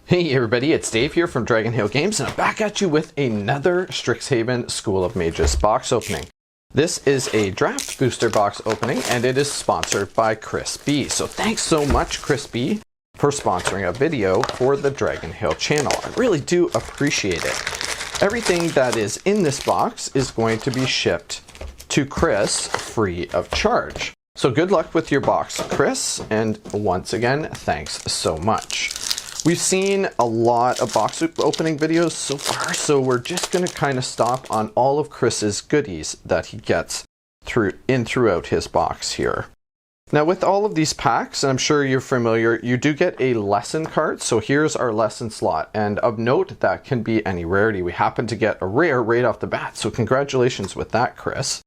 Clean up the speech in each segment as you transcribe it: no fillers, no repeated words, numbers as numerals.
Hey everybody, it's Dave here from Dragonhill Games, and I'm back at you with another Strixhaven School of Mages box opening. This is a draft booster box opening, and it is sponsored by Chris B. So thanks so much, Chris B, for sponsoring a video for the Dragonhill channel. I really do appreciate it. Everything that is in this box is going to be shipped to Chris free of charge. So good luck with your box, Chris, and once again, thanks so much. We've seen a lot of box opening videos so far, so we're just going to kind of stop on all of Chris's goodies that he gets throughout his box here. Now with all of these packs, and I'm sure you're familiar, you do get a lesson card. So here's our lesson slot, and of note, that can be any rarity. We happen to get a rare right off the bat, so congratulations with that, Chris.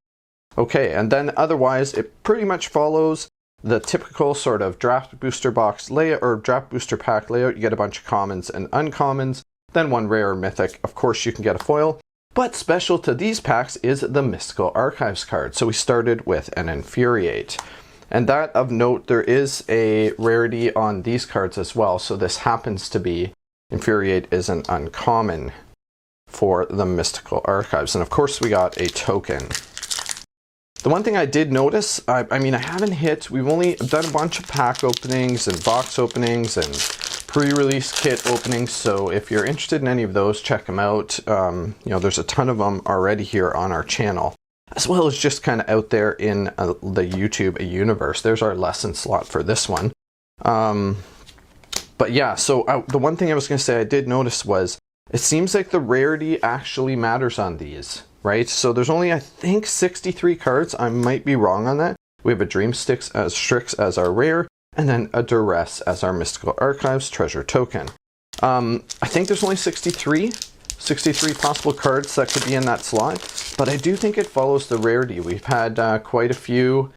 Okay, and then otherwise, it pretty much follows the typical sort of draft booster box layout or draft booster pack layout. You get a bunch of commons and uncommons, then one rare or mythic. Of course, you can get a foil, but special to these packs is the Mystical Archives card. So we started with an Infuriate. And that of note, there is a rarity on these cards as well. So this happens to be Infuriate is an uncommon for the Mystical Archives. And of course, we got a token. The one thing I did notice, I mean, I haven't hit, we've only done a bunch of pack openings and box openings and pre-release kit openings, so if you're interested in any of those, check them out. You know, there's a ton of them already here on our channel, as well as just kind of out there in the YouTube universe. There's our lesson slot for this one. But yeah, so the one thing I was going to say I did notice was, it seems like the rarity actually matters on these. Right, so there's only, I think, 63 cards. I might be wrong on that. We have a Dream Strix as our rare, and then a Duress as our Mystical Archives treasure token. I think there's only 63 possible cards that could be in that slot, but I do think it follows the rarity. We've had quite a few,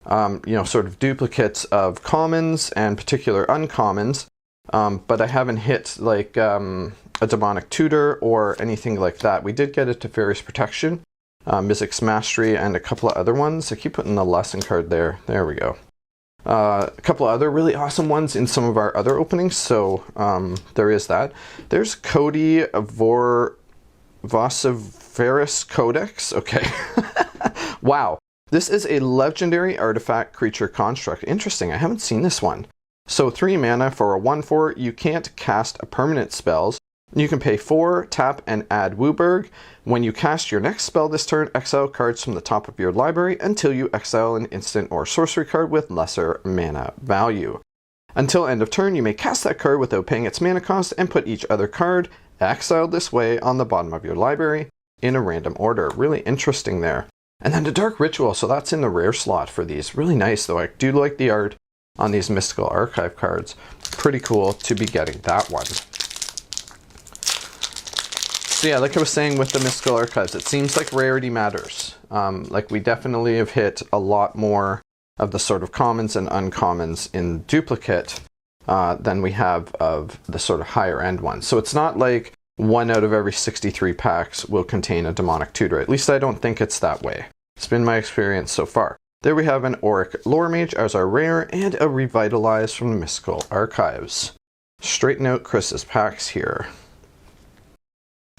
you know, sort of duplicates of commons and particular uncommons, but I haven't hit like a Demonic Tutor or anything like that. We did get it to Teferi's Protection, Mizzix's Mastery, and a couple of other ones. I keep putting the lesson card there. There we go. A couple of other really awesome ones in some of our other openings, so there is that. There's Cody Vosiferous Codex. Okay. Wow. This is a legendary artifact creature construct. Interesting. I haven't seen this one. So 3 mana for a 1/4. You can't cast a permanent spells. You can pay 4, tap, and add Wooburg. When you cast your next spell this turn, exile cards from the top of your library until you exile an instant or sorcery card with lesser mana value. Until end of turn, you may cast that card without paying its mana cost and put each other card exiled this way on the bottom of your library in a random order. Really interesting there. And then the Dark Ritual, so that's in the rare slot for these. Really nice, though. I do like the art on these Mystical Archive cards. Pretty cool to be getting that one. So yeah, like I was saying with the Mystical Archives, it seems like rarity matters. Like we definitely have hit a lot more of the sort of commons and uncommons in duplicate than we have of the sort of higher end ones. So it's not like 1 out of every 63 packs will contain a Demonic Tutor. At least I don't think it's that way. It's been my experience so far. There we have an Auric Lore Mage as our rare and a Revitalize from the Mystical Archives. Straighten out Chris's packs here.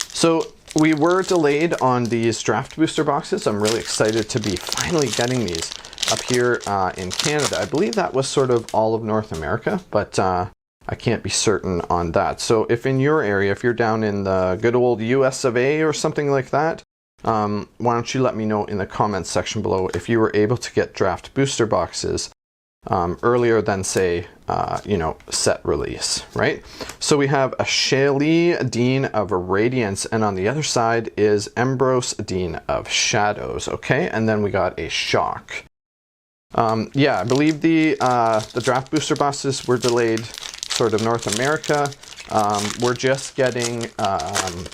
So we were delayed on these draft booster boxes. I'm really excited to be finally getting these up here in Canada. I believe that was sort of all of North America, but I can't be certain on that. So if in your area, if you're down in the good old US of A or something like that, why don't you let me know in the comments section below if you were able to get draft booster boxes earlier than, say, you know, set release, right? So we have a Shaley, Dean of Radiance, and on the other side is Embrose, Dean of Shadows, okay? And then we got a Shock. Yeah, I believe the draft booster boxes were delayed sort of North America. We're just getting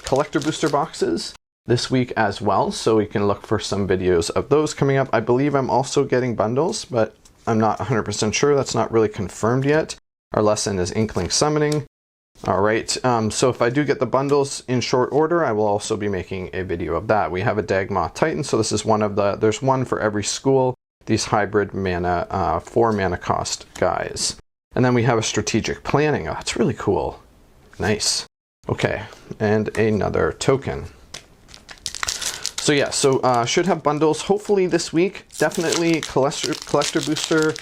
collector booster boxes this week as well, so we can look for some videos of those coming up. I believe I'm also getting bundles, but I'm not 100% sure. That's not really confirmed yet. Our lesson is Inkling Summoning. All right, so if I do get the bundles in short order, I will also be making a video of that. We have a Dagmoth Titan, so this is one of the, there's one for every school, these hybrid mana, 4 mana cost guys. And then we have a Strategic Planning. Oh, that's really cool. Nice. Okay, and another token. So yeah, should have bundles hopefully this week. Definitely collector booster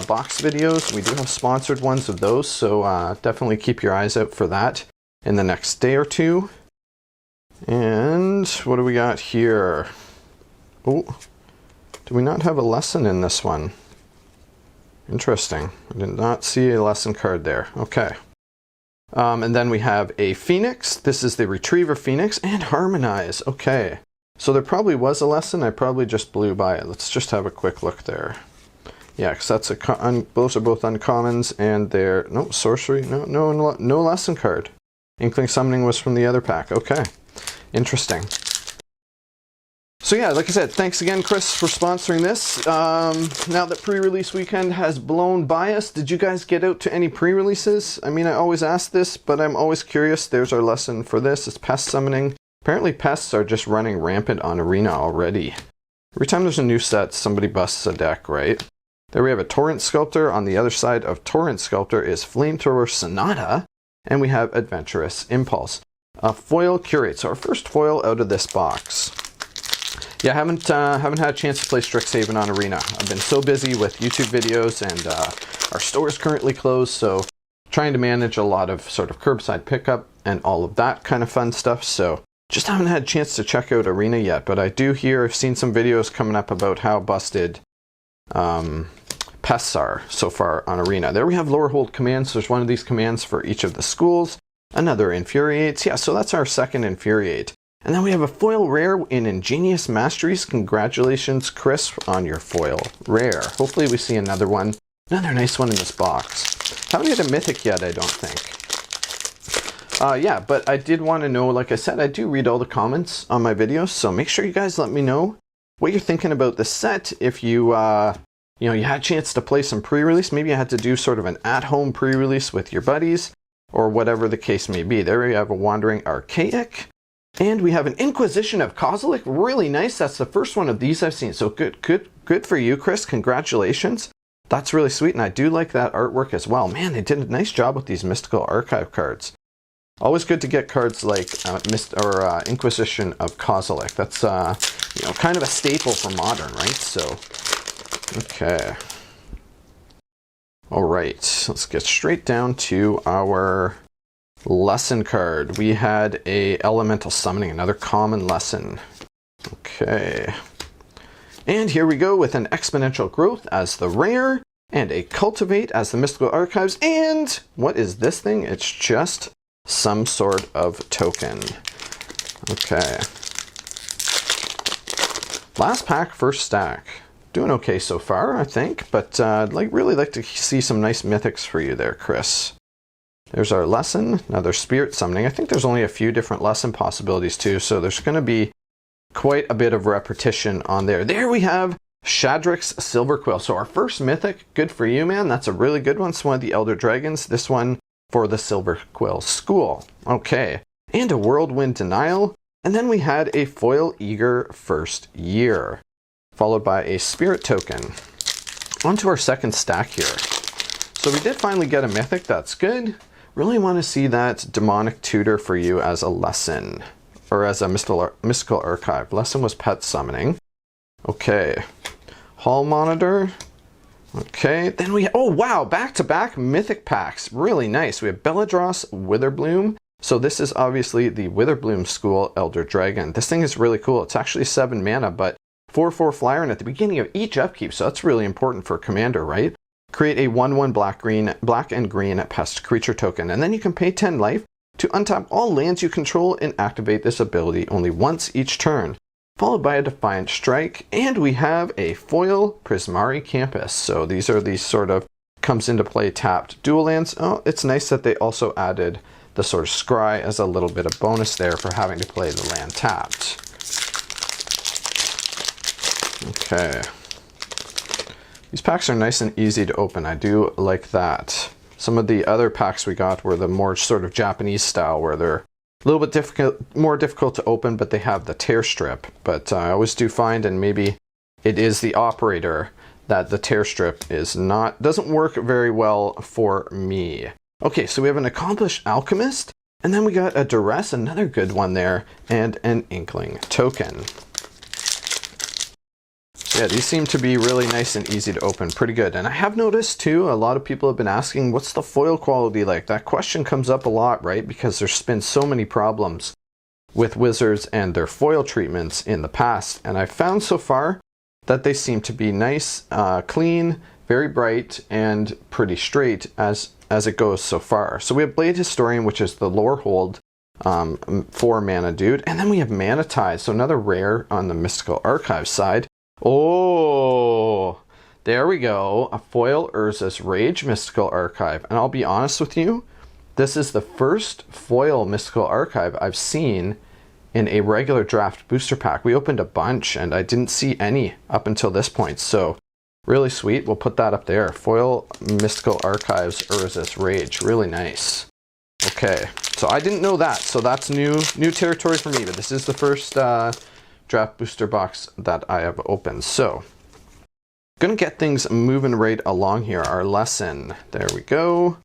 box videos. We do have sponsored ones of those, so definitely keep your eyes out for that in the next day or two. And what do we got here? Oh, do we not have a lesson in this one? Interesting. I did not see a lesson card there. Okay. And then we have a Phoenix. This is the Retriever Phoenix, and Harmonize. Okay. So there probably was a lesson. I probably just blew by it. Let's just have a quick look there. Yeah, because that's those are both uncommons, and they're no sorcery, no lesson card. Inkling Summoning was from the other pack. Okay, interesting. So yeah, like I said, thanks again, Chris, for sponsoring this. Now that pre-release weekend has blown by us, did you guys get out to any pre-releases? I mean, I always ask this, but I'm always curious. There's our lesson for this. It's Pest Summoning. Apparently pests are just running rampant on Arena already. Every time there's a new set, somebody busts a deck, right? There we have a Torrent Sculptor. On the other side of Torrent Sculptor is Flamethrower Sonata, and we have Adventurous Impulse. A foil Curate, so our first foil out of this box. Yeah, I haven't had a chance to play Strixhaven on Arena. I've been so busy with YouTube videos, and our store is currently closed, so trying to manage a lot of sort of curbside pickup and all of that kind of fun stuff, so just haven't had a chance to check out Arena yet, but I do hear, I've seen some videos coming up about how busted pests are so far on Arena. There we have lower hold commands. There's one of these commands for each of the schools. Another Infuriates. Yeah, so that's our second Infuriate. And then we have a foil rare in Ingenious Masteries. Congratulations, Chris, on your foil rare. Hopefully we see another one. Another nice one in this box. Haven't had a mythic yet, I don't think. Yeah, but I did want to know, like I said, I do read all the comments on my videos, so make sure you guys let me know what you're thinking about the set. If you, you had a chance to play some pre-release, maybe you had to do sort of an at-home pre-release with your buddies, or whatever the case may be. There we have a Wandering Archaic, and we have an Inquisition of Kozilek. Really nice. That's the first one of these I've seen. So good for you, Chris. Congratulations. That's really sweet, and I do like that artwork as well. Man, they did a nice job with these Mystical Archive cards. Always good to get cards like Inquisition of Kozilek. That's kind of a staple for Modern, right? So, okay. All right, let's get straight down to our lesson card. We had a Elemental Summoning, another common lesson. Okay. And here we go with an Exponential Growth as the rare, and a Cultivate as the Mystical Archives, and what is this thing? It's just some sort of token. Okay. Last pack, first stack. Doing okay so far, I think, but I'd really like to see some nice mythics for you there, Chris. There's our lesson, another Spirit Summoning. I think there's only a few different lesson possibilities too, so there's going to be quite a bit of repetition on there. There we have Shadrick's Silver Quill. So our first mythic, good for you, man. That's a really good one. It's one of the Elder Dragons. This one for the Silver Quill School. Okay. And a Whirlwind Denial. And then we had a Foil Eager First Year, followed by a Spirit Token. On to our second stack here. So we did finally get a mythic. That's good. Really want to see that Demonic Tutor for you as a lesson, or as a mystical archive. Lesson was Pet Summoning. Okay. Hall Monitor. Okay, then we, oh wow, back-to-back mythic packs. Really nice. We have Belladross Witherbloom. So this is obviously the Witherbloom School Elder Dragon. This thing is really cool. It's actually 7 mana, but 4/4 flyer, and at the beginning of each upkeep, so that's really important for Commander, right? Create a 1/1 black and green pest creature token, and then you can pay 10 life to untap all lands you control and activate this ability only once each turn, followed by a Defiant Strike, and we have a foil Prismari Campus. So these are these sort of comes into play tapped dual lands. Oh, it's nice that they also added the sort of scry as a little bit of bonus there for having to play the land tapped. Okay. These packs are nice and easy to open. I do like that. Some of the other packs we got were the more sort of Japanese style, where they're a little bit more difficult to open, but they have the tear strip. But I always do find, and maybe it is the operator, that the tear strip is doesn't work very well for me. Okay, so we have an Accomplished Alchemist, and then we got a Duress, another good one there, and an Inkling token. Yeah, these seem to be really nice and easy to open. Pretty good. And I have noticed too, a lot of people have been asking, what's the foil quality like? That question comes up a lot, right? Because there's been so many problems with Wizards and their foil treatments in the past. And I've found so far that they seem to be nice, clean, very bright, and pretty straight as it goes so far. So we have Blade Historian, which is the lore hold 4 mana dude. And then we have Mana Tide, so another rare on the Mystical Archive side. Oh, there we go. A foil Urza's Rage Mystical Archive. And I'll be honest with you, this is the first foil Mystical Archive I've seen in a regular draft booster pack. We opened a bunch and I didn't see any up until this point. So really sweet. We'll put that up there. Foil Mystical Archives Urza's Rage. Really nice. Okay, so I didn't know that. So that's new territory for me. But this is the first draft booster box that I have opened. So gonna get things moving right along here. Our lesson, there we go.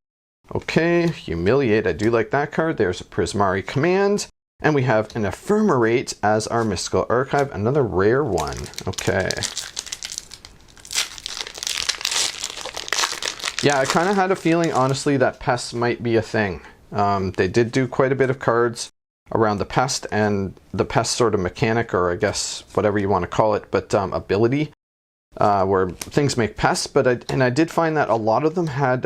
Okay, Humiliate, I do like that card. There's a Prismari Command, and we have an Ephemerate as our Mystical Archive, another rare one. Okay. Yeah, I kind of had a feeling, honestly, that Pests might be a thing. They did do quite a bit of cards around the Pest and the Pest sort of mechanic, or I guess whatever you want to call it, but ability, where things make pests. But I did find that a lot of them had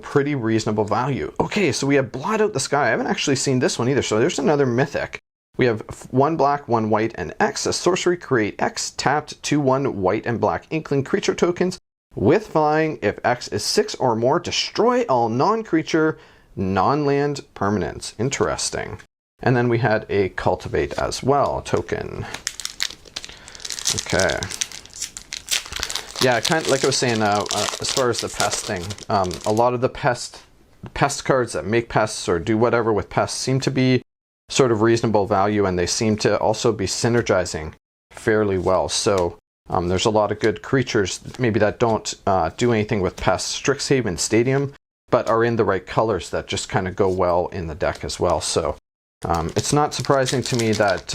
pretty reasonable value. Okay, so we have Blot Out the Sky. I haven't actually seen this one either. So there's another mythic. We have 1 black, 1 white, and X. A sorcery, create X tapped 2/1 white and black Inkling creature tokens with flying. If X is 6 or more, destroy all non-creature, non-land permanents. Interesting. And then we had a Cultivate as well token. Okay. Yeah, kind of like I was saying, as far as the pest thing, a lot of the pest cards that make pests or do whatever with pests seem to be sort of reasonable value, and they seem to also be synergizing fairly well. So there's a lot of good creatures maybe that don't do anything with pests. Strixhaven Stadium, but are in the right colors that just kind of go well in the deck as well. So it's not surprising to me that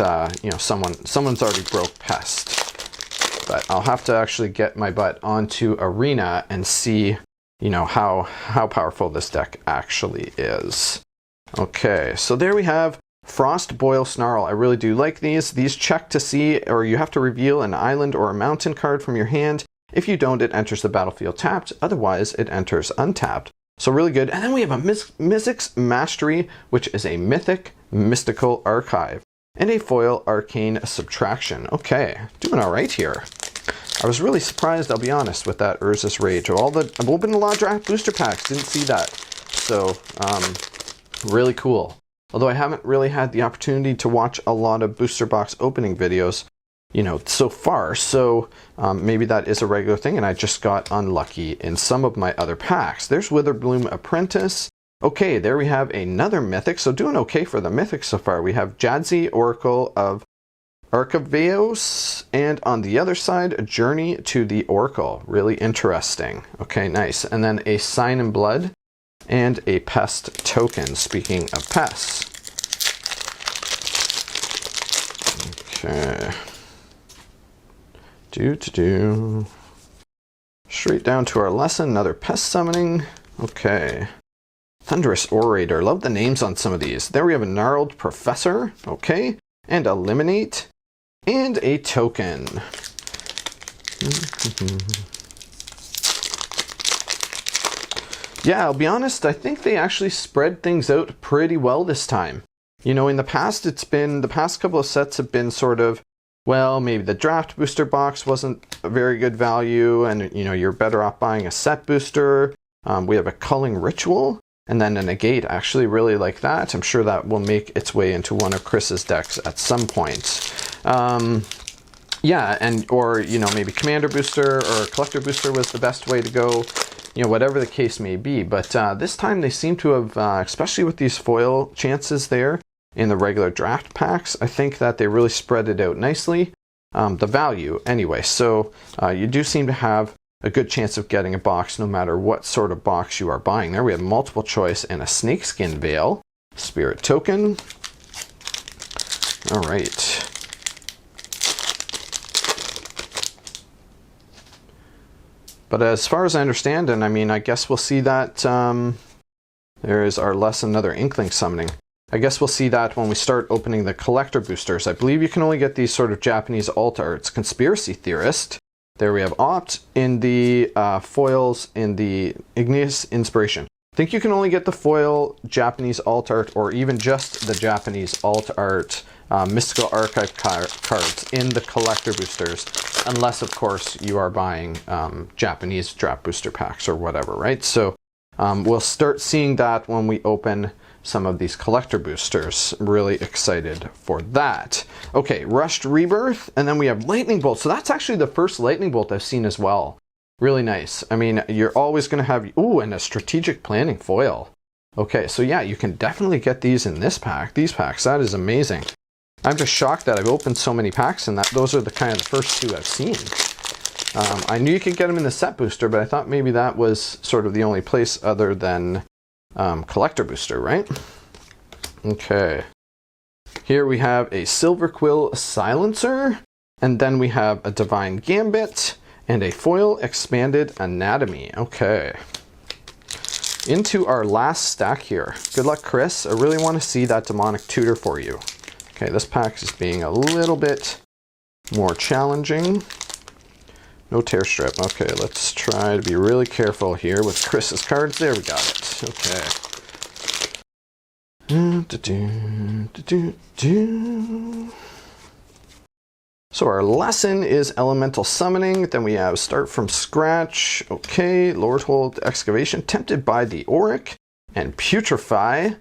someone's already broke Pest. But I'll have to actually get my butt onto Arena and see, how powerful this deck actually is. Okay, so there we have Frost Boil Snarl. I really do like these. These check to see, or you have to reveal an island or a mountain card from your hand. If you don't, it enters the battlefield tapped. Otherwise, it enters untapped. So really good. And then we have a Mizzix Mastery, which is a mythic Mystical Archive, and a foil Arcane Subtraction. Okay, doing all right here. I was really surprised, I'll be honest, with that Urza's Rage. I've opened a lot of draft booster packs, didn't see that. So, really cool. Although I haven't really had the opportunity to watch a lot of booster box opening videos, so far. So maybe that is a regular thing, and I just got unlucky in some of my other packs. There's Witherbloom Apprentice. Okay, there we have another mythic. So doing okay for the mythics so far. We have Jadzi, Oracle of Archiveos, and on the other side, Journey to the Oracle. Really interesting. Okay, nice. And then a Sign in Blood and a Pest token. Speaking of pests. Okay. Straight down to our lesson. Another Pest summoning. Okay. Thunderous Orator. Love the names on some of these. There we have a Gnarled Professor. Okay. And Eliminate. And a token. Yeah, I'll be honest, I think they actually spread things out pretty well this time. In the past, the past couple of sets have been sort of, well, maybe the draft booster box wasn't a very good value, and you're better off buying a set booster. We have a Culling Ritual, and then a Negate. I actually really like that. I'm sure that will make its way into one of Chris's decks at some point. Yeah, or maybe Commander Booster or Collector Booster was the best way to go. Whatever the case may be. But this time they seem to have, especially with these foil chances there in the regular draft packs, I think that they really spread it out nicely. The value, anyway. So you do seem to have a good chance of getting a box no matter what sort of box you are buying. There we have multiple choice and a snakeskin veil, spirit token. All right. But as far as I understand, and I mean, I guess we'll see that there is our lesson, another inkling summoning. I guess we'll see that when we start opening the collector boosters. I believe you can only get these sort of Japanese alt arts. Conspiracy Theorist. There we have Opt in the foils in the Igneous Inspiration. I think you can only get the foil Japanese alt art or even just the Japanese alt art Mystical Archive cards in the collector boosters, unless of course you are buying Japanese draft booster packs or whatever, right? So we'll start seeing that when we open some of these collector boosters. I'm really excited for that. Okay, Rushed Rebirth, and then we have Lightning Bolt. So that's actually the first Lightning Bolt I've seen as well. Really nice. I mean, you're always going to have, ooh, and a Strategic Planning foil. Okay, so yeah, you can definitely get these in this pack, these packs. That is amazing. I'm just shocked that I've opened so many packs and that those are the kind of the first two I've seen. I knew you could get them in the set booster, but I thought maybe that was sort of the only place other than collector booster, right? Okay. Here we have a Silver Quill Silencer, and then we have a Divine Gambit and a foil Expanded Anatomy. Okay. Into our last stack here. Good luck, Chris. I really want to see that Demonic Tutor for you. Okay, this pack is being a little bit more challenging. No tear strip. Okay, let's try to be really careful here with Chris's cards. There, we got it. Okay. So our lesson is Elemental Summoning. Then we have Start from Scratch. Okay, Lordhold Excavation, Tempted by the Auric, and Putrefy,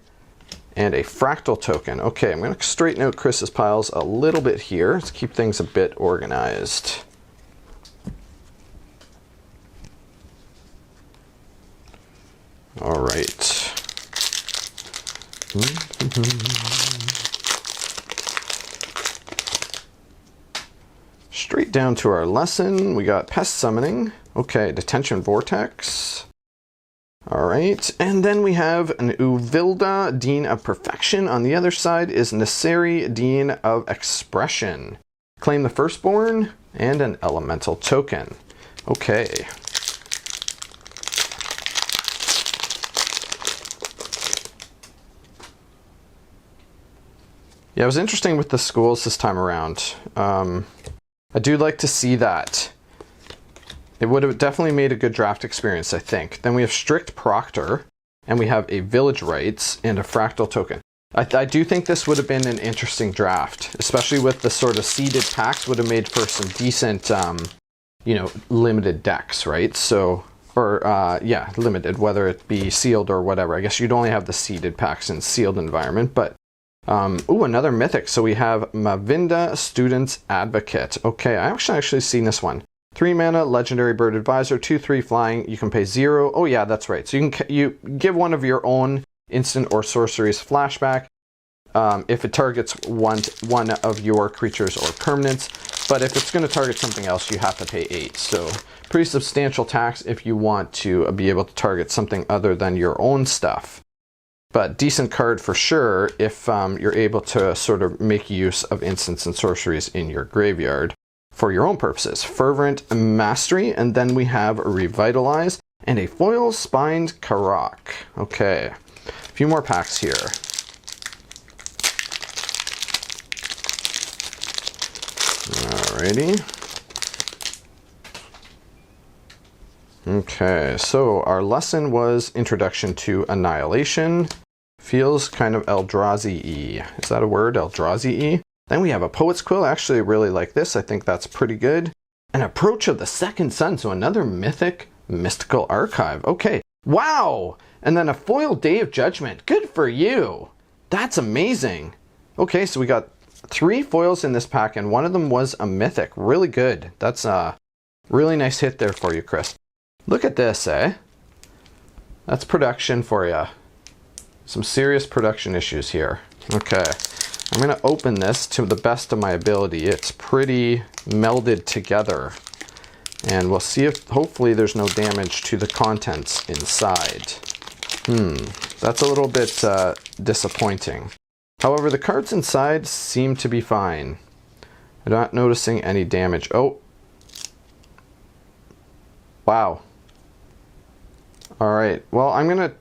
and a Fractal Token. Okay, I'm going to straighten out Chris's piles a little bit here. Let's keep things a bit organized. All right. Straight down to our lesson. We got Pest Summoning. Okay, Detention Vortex. All right, and then we have an Uvilda, Dean of Perfection. On the other side is Naseri, Dean of Expression. Claim the Firstborn and an Elemental Token. Okay. Yeah, it was interesting with the schools this time around. I do like to see that. It would have definitely made a good draft experience, I think. Then we have Strict Proctor, and we have a Village Rites and a Fractal Token. I do think this would have been an interesting draft, especially with the sort of seeded packs. Would have made for some decent, you know, limited decks, right? So, or yeah, limited, whether it be sealed or whatever. I guess you'd only have the seeded packs in sealed environment, but ooh, another mythic. So we have Mavinda, Student's Advocate. Okay, I actually seen this one. 3 mana, Legendary Bird Advisor, 2/3 flying. You can pay 0. Oh yeah, that's right. So you give one of your own instant or sorceries flashback if it targets one of your creatures or permanents. But if it's going to target something else, you have to pay 8. So pretty substantial tax if you want to be able to target something other than your own stuff. But decent card for sure if you're able to sort of make use of instants and sorceries in your graveyard for your own purposes. Fervent Mastery, and then we have Revitalize and a foil Spined Karak. Okay, a few more packs here. Alrighty. Okay, so our lesson was Introduction to Annihilation. Feels kind of Eldrazi-y. Is that a word? Eldrazi-y? Then we have a Poet's Quill. Actually, I really like this. I think that's pretty good. An Approach of the Second Sun. So another mythic mystical archive. Okay. Wow! And then a foil Day of Judgment. Good for you! That's amazing. Okay, so we got 3 foils in this pack, and one of them was a mythic. Really good. That's a really nice hit there for you, Chris. Look at this, eh? That's production for you. Some serious production issues here. Okay, I'm going to open this to the best of my ability. It's pretty melded together. And we'll see if hopefully there's no damage to the contents inside. That's a little bit disappointing. However, the cards inside seem to be fine. I'm not noticing any damage. Oh. Wow. Alright, well, I'm gonna...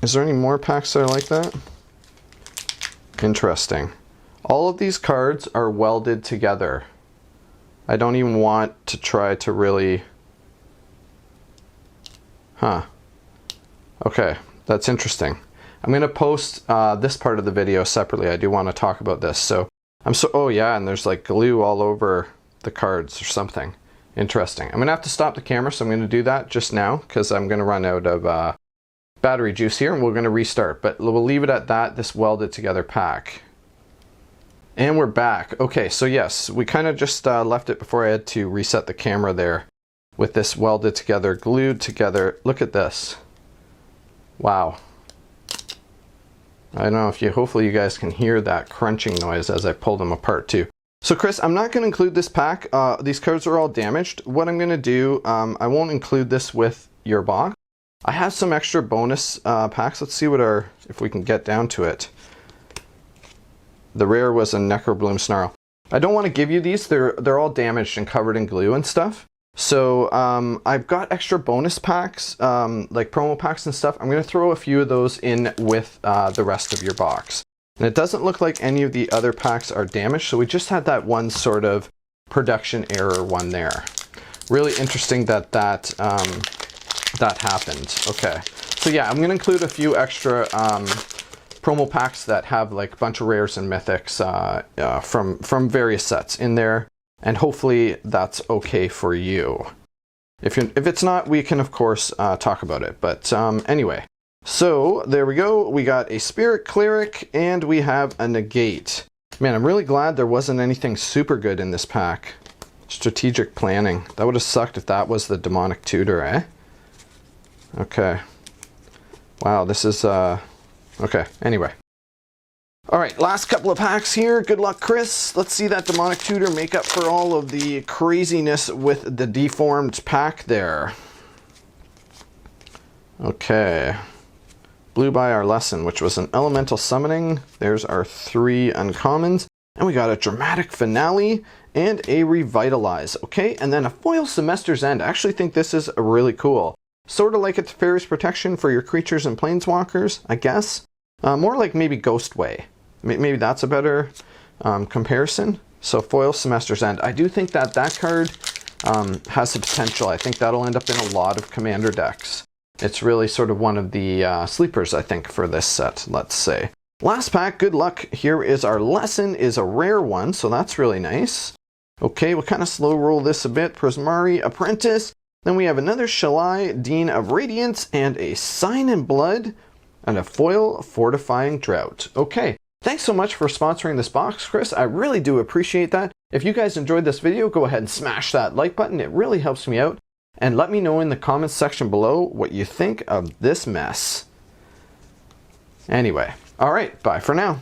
Is there any more packs that are like that? Interesting. All of these cards are welded together. I don't even want to try to really... Huh. Okay, that's interesting. I'm going to post this part of the video separately. I do want to talk about this. So, oh yeah, and there's like glue all over the cards or something. Interesting. I'm going to have to stop the camera, so I'm going to do that just now because I'm going to run out of battery juice here and we're going to restart. But we'll leave it at that, this welded together pack. And we're back. Okay, so yes, we kind of just left it before I had to reset the camera there with this welded together, glued together. Look at this. Wow. I don't know if hopefully you guys can hear that crunching noise as I pull them apart too. So Chris, I'm not going to include this pack. These cards are all damaged. What I'm going to do, I won't include this with your box. I have some extra bonus packs. Let's see if we can get down to it. The rare was a Necrobloom Snarl. I don't want to give you these. They're all damaged and covered in glue and stuff. So I've got extra bonus packs, like promo packs and stuff. I'm going to throw a few of those in with the rest of your box. And it doesn't look like any of the other packs are damaged. So we just had that one sort of production error one there. Really interesting that that happened. Okay. So yeah, I'm going to include a few extra promo packs that have like a bunch of rares and mythics from various sets in there, and hopefully that's okay for you. If it's not, we can of course talk about it. But anyway, so there we go. We got a Spirit Cleric and we have a Negate. Man, I'm really glad there wasn't anything super good in this pack. Strategic Planning. That would have sucked if that was the Demonic Tutor, eh? Okay. Wow, this is okay, anyway. Alright, last couple of packs here. Good luck, Chris. Let's see that Demonic Tutor make up for all of the craziness with the deformed pack there. Okay. Blew by our lesson, which was an Elemental Summoning. There's our 3 uncommons. And we got a Dramatic Finale and a Revitalize. Okay, and then a Foil Semester's End. I actually think this is really cool. Sort of like a Teferi's Protection for your creatures and planeswalkers, I guess. More like maybe Ghostway. Maybe that's a better comparison. So Foil Semester's End. I do think that that card has the potential. I think that'll end up in a lot of commander decks. It's really sort of one of the sleepers, I think, for this set, let's say. Last pack, good luck. Here is our Lesson, is a rare one, so that's really nice. Okay, we'll kind of slow roll this a bit. Prismari Apprentice. Then we have another Shalai, Dean of Radiance, and a Sign in Blood, and a Foil Fortifying Drought. Okay, thanks so much for sponsoring this box, Chris. I really do appreciate that. If you guys enjoyed this video, go ahead and smash that like button. It really helps me out. And let me know in the comments section below what you think of this mess. Anyway, alright, bye for now.